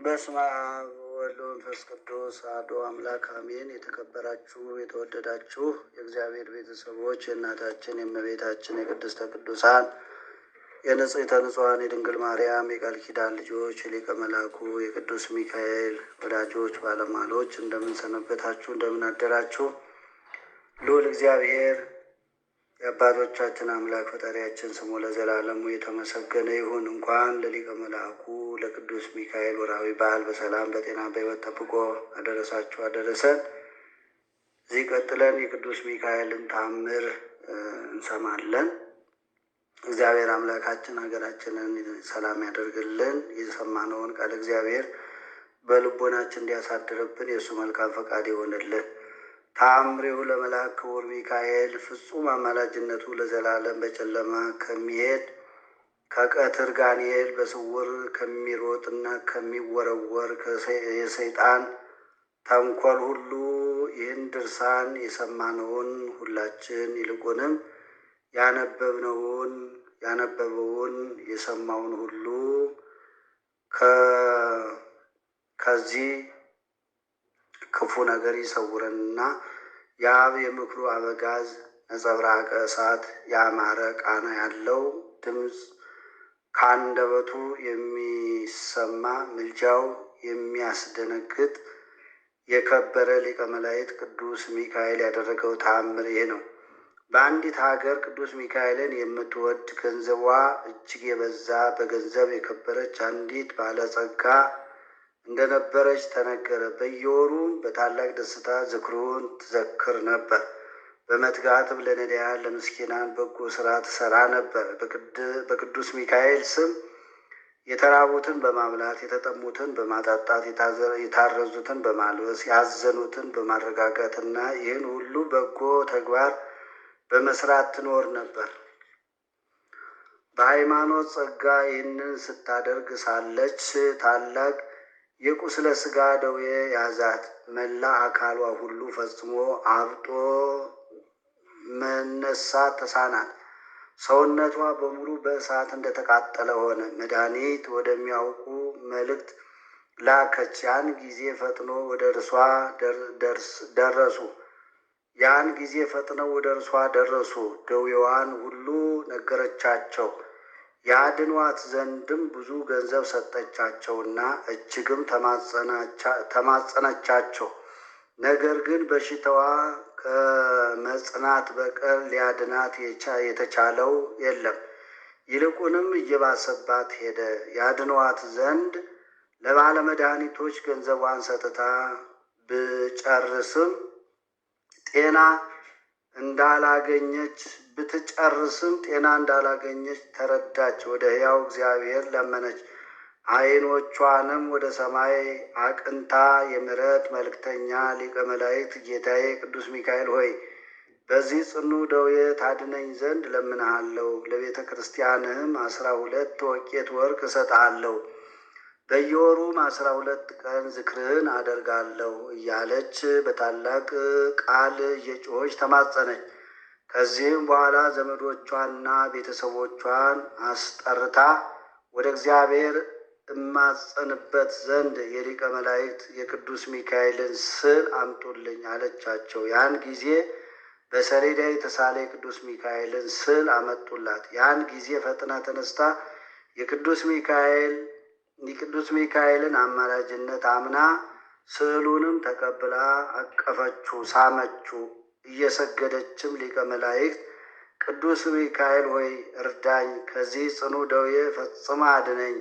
በስመ አብ ወወልድ ወመንፈስ ቅዱስ አሐዱ አምላክ አሜን። የተከበራችሁ የተወደዳችሁ የእግዚአብሔር ቤተሰቦች የእናታችን የእመቤታችን የቅድስተ ቅዱሳን የንጽሕተ ንጹሐን የድንግል ማርያም የቃል ኪዳን ልጆች የሊቀ መላኩ የቅዱስ ሚካኤል ወዳጆች ባለሟሎች እንደምን ሰነበታችሁ? እንደምን አደራችሁ? ልዑል እግዚአብሔር የአባቶቻችን አምላክ ፈጣሪያችን ስሙ ለዘላለሙ የተመሰገነ ይሁን። እንኳን ለሊቀ መላኩ ለቅዱስ ሚካኤል ወርሃዊ በዓል በሰላም በጤና በሕይወት ጠብቆ አደረሳችሁ አደረሰን። እዚህ ቀጥለን የቅዱስ ሚካኤልን ተአምር እንሰማለን። እግዚአብሔር አምላካችን ሀገራችንን ሰላም ያደርግልን። የሰማነውን ቃል እግዚአብሔር በልቦናችን እንዲያሳድርብን የእሱ መልካም ፈቃድ ይሆንልን። ተአምሬሁ ለመልአክ ክቡር ሚካኤል ፍጹም አማላጅነቱ ለዘላለም በጨለማ ከሚሄድ ከቀትር ጋኔል በስውር ከሚሮጥና ከሚወረወር የሰይጣን ተንኮል ሁሉ ይህን ድርሳን የሰማነውን ሁላችን ይልቁንም ያነበበውን የሰማውን ሁሉ ከዚህ ክፉ ነገር ይሰውረንና የአብ የምክሩ አበጋዝ ነጸብራቀ እሳት ያማረ ቃና ያለው ድምፅ ከአንደበቱ የሚሰማ ምልጃው የሚያስደነግጥ የከበረ ሊቀ መላእክት ቅዱስ ሚካኤል ያደረገው ተአምር ይህ ነው። በአንዲት ሀገር ቅዱስ ሚካኤልን የምትወድ ገንዘቧ እጅግ የበዛ በገንዘብ የከበረች አንዲት ባለጸጋ እንደነበረች ተነገረ። በየወሩም በታላቅ ደስታ ዝክሩን ትዘክር ነበር። በመትጋትም ለነዳያን ለምስኪናን በጎ ስራ ትሰራ ነበር። በቅዱስ ሚካኤል ስም የተራቡትን በማብላት የተጠሙትን በማጠጣት የታረዙትን በማልበስ ያዘኑትን በማረጋጋትና ይህን ሁሉ በጎ ተግባር በመስራት ትኖር ነበር። በሃይማኖት ጸጋ ይህንን ስታደርግ ሳለች ታላቅ የቁስለ ሥጋ ደዌ ያዛት። መላ አካሏ ሁሉ ፈጽሞ አብጦ መነሳት ተሳናት። ሰውነቷ በሙሉ በእሳት እንደተቃጠለ ሆነ። መድኃኒት ወደሚያውቁ መልእክት ላከች። ያን ጊዜ ፈጥነው ወደ እርሷ ደረሱ። ደዌዋን ሁሉ ነገረቻቸው። ያድኗት ዘንድም ብዙ ገንዘብ ሰጠቻቸውና እጅግም ተማጸነቻቸው። ነገር ግን በሽታዋ ከመጽናት በቀር ሊያድናት የተቻለው የለም። ይልቁንም እየባሰባት ሄደ። ያድኗት ዘንድ ለባለመድኃኒቶች ገንዘቧን ሰጥታ ብትጨርስም ጤና እንዳላገኘች ተረዳች። ወደ ሕያው እግዚአብሔር ለመነች። ዓይኖቿንም ወደ ሰማይ አቅንታ የምሕረት መልእክተኛ ሊቀ መላእክት ጌታዬ ቅዱስ ሚካኤል ሆይ በዚህ ጽኑ ደዌ ታድነኝ ዘንድ ለምንሃለሁ። ለቤተ ክርስቲያንህም 12 ወቄት ወርቅ እሰጥሃለሁ። በየወሩም 12 ቀን ዝክርህን አደርጋለሁ እያለች በታላቅ ቃል እየጮኸች ተማጸነች። ከዚህም በኋላ ዘመዶቿንና ቤተሰቦቿን አስጠርታ ወደ እግዚአብሔር እማጸንበት ዘንድ የሊቀ መላእክት የቅዱስ ሚካኤልን ስዕል አምጡልኝ አለቻቸው። ያን ጊዜ በሰሌዳ የተሳለ የቅዱስ ሚካኤልን ስዕል አመጡላት። ያን ጊዜ ፈጥና ተነስታ የቅዱስ ሚካኤልን አማላጅነት አምና ስዕሉንም ተቀብላ አቀፈችው፣ ሳመችው። እየሰገደችም ሊቀ መላእክት ቅዱስ ሚካኤል ሆይ እርዳኝ፣ ከዚህ ጽኑ ደዌ ፈጽማ አድነኝ።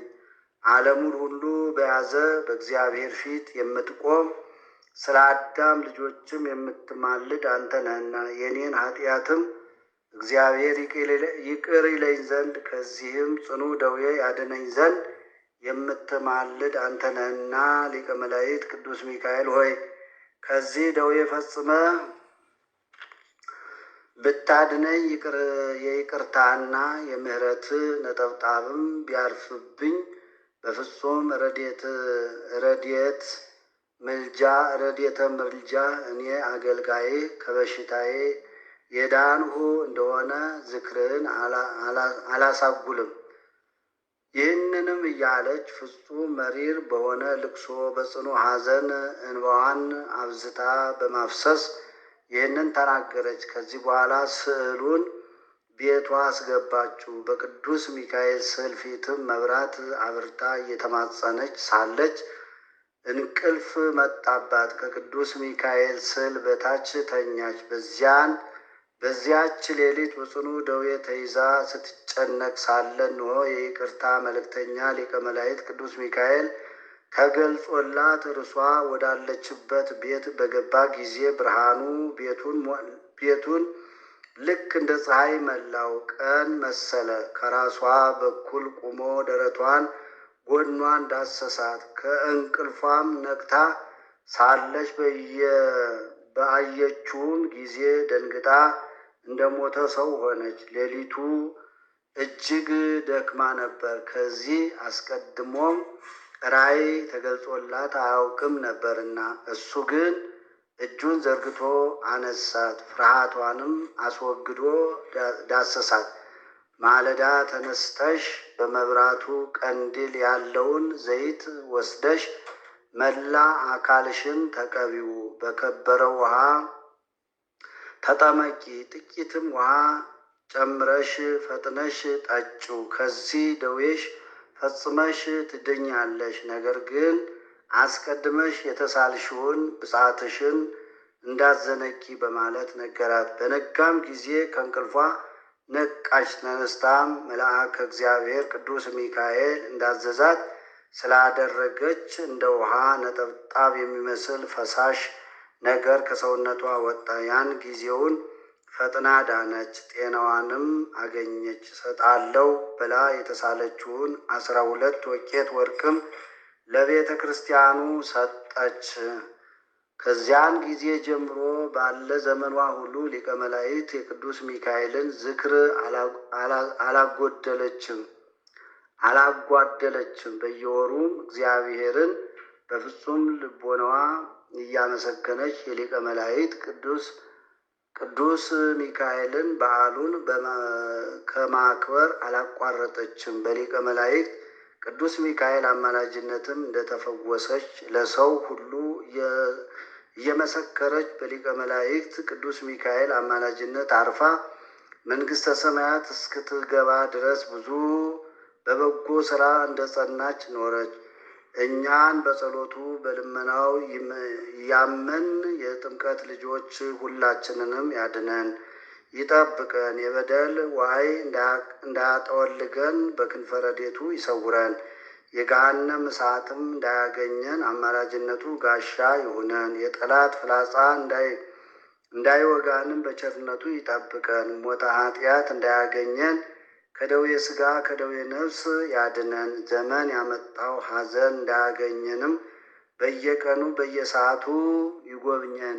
ዓለሙን ሁሉ በያዘ በእግዚአብሔር ፊት የምትቆም ስለ አዳም ልጆችም የምትማልድ አንተ ነህና የኔን ኃጢአትም እግዚአብሔር ይቅር ይለኝ ዘንድ ከዚህም ጽኑ ደዌ ያድነኝ ዘንድ የምትማልድ አንተ ነህና ሊቀ መላእክት ቅዱስ ሚካኤል ሆይ ከዚህ ደዌ ፈጽመ ብታድነኝ የይቅርታና የምሕረት ነጠብጣብም ቢያርፍብኝ በፍጹም ረድኤተ ምልጃ እኔ አገልጋዬ ከበሽታዬ የዳንሁ እንደሆነ ዝክርህን አላሳጉልም። ይህንንም እያለች ፍጹም መሪር በሆነ ልቅሶ በጽኑ ሐዘን እንባዋን አብዝታ በማፍሰስ ይህንን ተናገረች። ከዚህ በኋላ ስዕሉን ቤቷ አስገባችው። በቅዱስ ሚካኤል ስዕል ፊትም መብራት አብርታ እየተማጸነች ሳለች እንቅልፍ መጣባት። ከቅዱስ ሚካኤል ስዕል በታች ተኛች። በዚያች ሌሊት በጽኑ ደዌ ተይዛ ስትጨነቅ ሳለ እንሆ የይቅርታ መልእክተኛ ሊቀ መላእክት ቅዱስ ሚካኤል ተገልጾላት እርሷ ወዳለችበት ቤት በገባ ጊዜ ብርሃኑ ቤቱን ልክ እንደ ፀሐይ መላው። ቀን መሰለ። ከራሷ በኩል ቁሞ ደረቷን ጎኗን ዳሰሳት። ከእንቅልፏም ነቅታ ሳለች በአየችውም ጊዜ ደንግጣ እንደ ሞተ ሰው ሆነች። ሌሊቱ እጅግ ደክማ ነበር። ከዚህ አስቀድሞም ራእይ ተገልጾላት አያውቅም ነበርና፣ እሱ ግን እጁን ዘርግቶ አነሳት፣ ፍርሃቷንም አስወግዶ ዳሰሳት። ማለዳ ተነስተሽ በመብራቱ ቀንዲል ያለውን ዘይት ወስደሽ መላ አካልሽን ተቀቢው፣ በከበረ ውሃ ተጠመቂ፣ ጥቂትም ውሃ ጨምረሽ ፈጥነሽ ጠጪው። ከዚህ ደዌሽ ፈጽመሽ ትድኛለሽ። ነገር ግን አስቀድመሽ የተሳልሽውን ብፅዓትሽን እንዳትዘነጊ በማለት ነገራት። በነጋም ጊዜ ከእንቅልፏ ነቃች። ተነስታም መልአከ እግዚአብሔር ቅዱስ ሚካኤል እንዳዘዛት ስላደረገች እንደ ውሃ ነጠብጣብ የሚመስል ፈሳሽ ነገር ከሰውነቷ ወጣ። ያን ጊዜውን ፈጥና ዳነች፣ ጤናዋንም አገኘች። እሰጣለሁ ብላ የተሳለችውን 12 ወቄት ወርቅም ለቤተ ክርስቲያኑ ሰጠች። ከዚያን ጊዜ ጀምሮ ባለ ዘመኗ ሁሉ ሊቀ መላእክት የቅዱስ ሚካኤልን ዝክር አላጓደለችም። በየወሩም እግዚአብሔርን በፍጹም ልቦናዋ እያመሰገነች የሊቀ መላእክት ቅዱስ ሚካኤልን በዓሉን ከማክበር አላቋረጠችም። በሊቀ መላእክት ቅዱስ ሚካኤል አማላጅነትም እንደተፈወሰች ለሰው ሁሉ እየመሰከረች በሊቀ መላእክት ቅዱስ ሚካኤል አማላጅነት አርፋ መንግሥተ ሰማያት እስክትገባ ድረስ ብዙ በበጎ ሥራ እንደጸናች ኖረች። እኛን በጸሎቱ በልመናው ያመን የጥምቀት ልጆች ሁላችንንም ያድነን ይጠብቀን። የበደል ዋይ እንዳያጠወልገን በክንፈ ረድኤቱ ይሰውረን። የገሃነም እሳትም እንዳያገኘን አማላጅነቱ ጋሻ ይሁነን። የጠላት ፍላጻ እንዳይወጋንም በቸርነቱ ይጠብቀን። ሞተ ኃጢአት እንዳያገኘን ከደዌ ሥጋ ከደዌ ነፍስ ያድነን። ዘመን ያመጣው ሐዘን እንዳያገኘንም በየቀኑ በየሰዓቱ ይጎብኘን።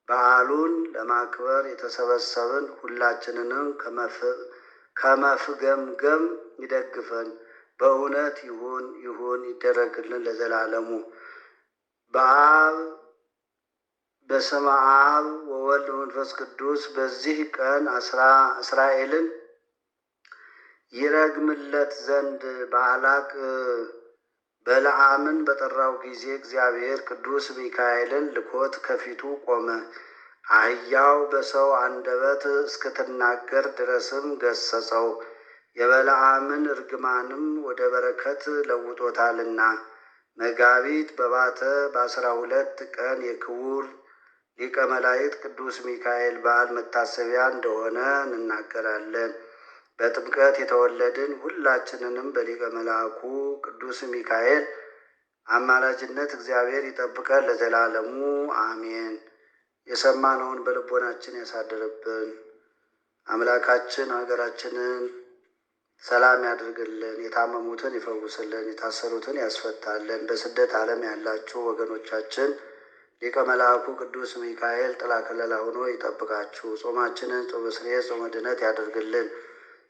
በዓሉን ለማክበር የተሰበሰብን ሁላችንንም ከመፍገምገም ይደግፈን። በእውነት ይሁን ይደረግልን ለዘላለሙ። በስመ አብ ወወልድ ወመንፈስ ቅዱስ። በዚህ ቀን እስራኤልን ይረግምለት ዘንድ ባላቅ በለዓምን በጠራው ጊዜ እግዚአብሔር ቅዱስ ሚካኤልን ልኮት ከፊቱ ቆመ። አህያው በሰው አንደበት እስክትናገር ድረስም ገሰጸው። የበለዓምን እርግማንም ወደ በረከት ለውጦታልና። መጋቢት በባተ በ12 ቀን የክቡር ሊቀ መላእክት ቅዱስ ሚካኤል በዓል መታሰቢያ እንደሆነ እንናገራለን። በጥምቀት የተወለድን ሁላችንንም በሊቀ መልአኩ ቅዱስ ሚካኤል አማላጅነት እግዚአብሔር ይጠብቀን ለዘላለሙ አሜን። የሰማነውን በልቦናችን ያሳድርብን። አምላካችን ሀገራችንን ሰላም ያድርግልን፣ የታመሙትን ይፈውስልን፣ የታሰሩትን ያስፈታልን። በስደት ዓለም ያላችሁ ወገኖቻችን ሊቀ መልአኩ ቅዱስ ሚካኤል ጥላ ከለላ ሆኖ ይጠብቃችሁ። ጾማችንን ጾመ ስርየት ጾመ ድነት ያደርግልን።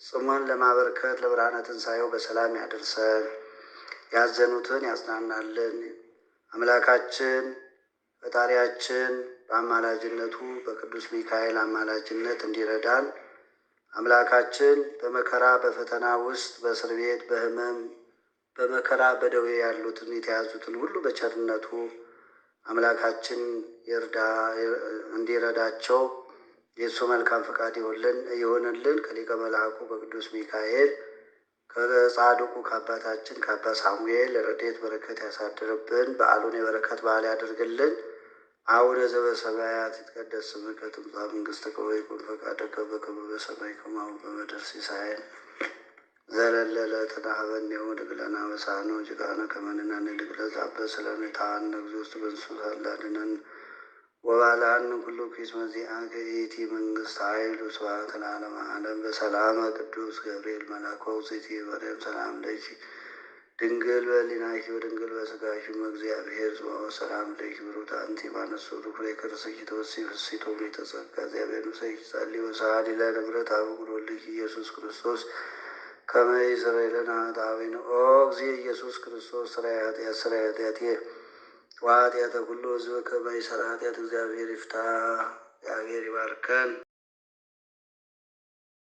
ጽሙን ለማበርከት ለብርሃነ ትንሣኤው በሰላም ያደርሰን። ያዘኑትን ያጽናናልን። አምላካችን ፈጣሪያችን በአማላጅነቱ በቅዱስ ሚካኤል አማላጅነት እንዲረዳን አምላካችን በመከራ በፈተና ውስጥ በእስር ቤት በሕመም በመከራ በደዌ ያሉትን የተያዙትን ሁሉ በቸርነቱ አምላካችን እንዲረዳቸው የእሱ መልካም ፈቃድ ይሆንልን። ከሊቀ መልአኩ በቅዱስ ሚካኤል ከጻድቁ ከአባታችን ከአባ ሳሙኤል ረድኤት በረከት ያሳድርብን። በዓሉን የበረከት በዓል ያደርግልን። አቡነ ዘበሰማያት ይትቀደስ ስምከ ትምጻእ መንግሥትከ ወይኩን ፈቃድከ በከመ በሰማይ ከማሁ በምድር ሲሳየን ዘለለ ዕለትነ ሀበነ ዮም ወኅድግ ለነ አበሳነ ወጌጋየነ ከመ ንሕነኒ ንግረዝ አበስለነ ታሐነ እግዚኦ ውስተ ብእንሱ አድኅነን ወባልሐነ ኩሉ ኩይስ መዚአከ ይእቲ መንግሥት ኃይል ወስብሐት ለዓለመ ዓለም። በሰላመ ቅዱስ ገብርኤል መልአከ ውእቱ ማርያም ሰላም ለኪ ድንግል በሕሊናኪ ወድንግል በሥጋኪ እግዚአብሔር ጽባኦት ሰላም ለኪ ብሩክ አንቲ እምአንስቶ ፍሬ ከርሥኪ ተወሥሒ ፍሥሕት ምልዕተ ጸጋ እግዚአብሔር ምስሌኪ ጸልዪ ወሰዓሊ ለነ ምሕረተ ወልድኪ ኢየሱስ ክርስቶስ ከመ ይስረይ ለነ ኃጣውኢነ ኦ እግዚእ ኢየሱስ ክርስቶስ ሥራይ ኃጢአትየ ወኃጢአተ ኩሉ ሕዝብ ከመ ይሠራ ኃጢአት እግዚአብሔር ይፍታ። እግዚአብሔር ይባርከን።